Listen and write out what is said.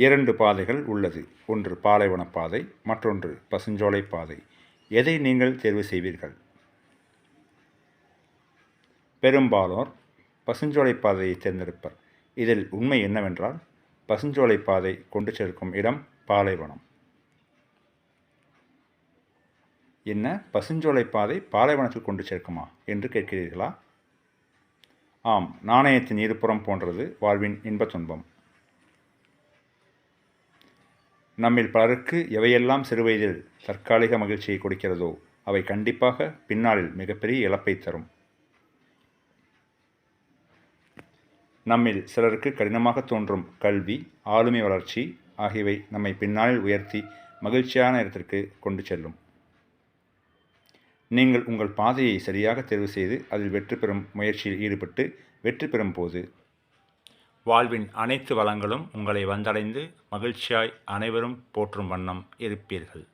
2 பாதைகள் உள்ளது. ஒன்று பாலைவன பாதை, மற்றொன்று பசுஞ்சோலை பாதை. எதை நீங்கள் தேர்வு செய்வீர்கள்? பெரும்பாலோர் பசுஞ்சோலை பாதையை தேர்ந்தெடுப்பர். இதில் உண்மை என்னவென்றால், பசுஞ்சோலை பாதை கொண்டு சேர்க்கும் இடம் பாலைவனம். என்ன, பசுஞ்சோலை பாதை பாலைவனத்தில் கொண்டு சேர்க்குமா என்று கேட்கிறீர்களா? ஆம், நாணயத்தின் இருபுறம் போன்றது வாழ்வின் இன்பத் துன்பம். நம்மில் பலருக்கு எவையெல்லாம் சிறுவயதில் தற்காலிக மகிழ்ச்சியை கொடுக்கிறதோ அவை கண்டிப்பாக பின்னாளில் மிகப்பெரிய இழப்பை தரும். நம்மில் சிலருக்கு கடினமாக தோன்றும் கல்வி, ஆளுமை வளர்ச்சி ஆகியவை நம்மை பின்னாளில் உயர்த்தி மகிழ்ச்சியான இடத்திற்கு கொண்டு செல்லும். நீங்கள் உங்கள் பாதையை சரியாக தேர்வு செய்து அதில் வெற்றி பெறும் முயற்சியில் ஈடுபட்டு வெற்றி பெறும் போது வாழ்வின் அனைத்து வளங்களும் உங்களை வந்தடைந்து மகிழ்ச்சியாய் அனைவரும் போற்றும் வண்ணம் இருப்பீர்கள்.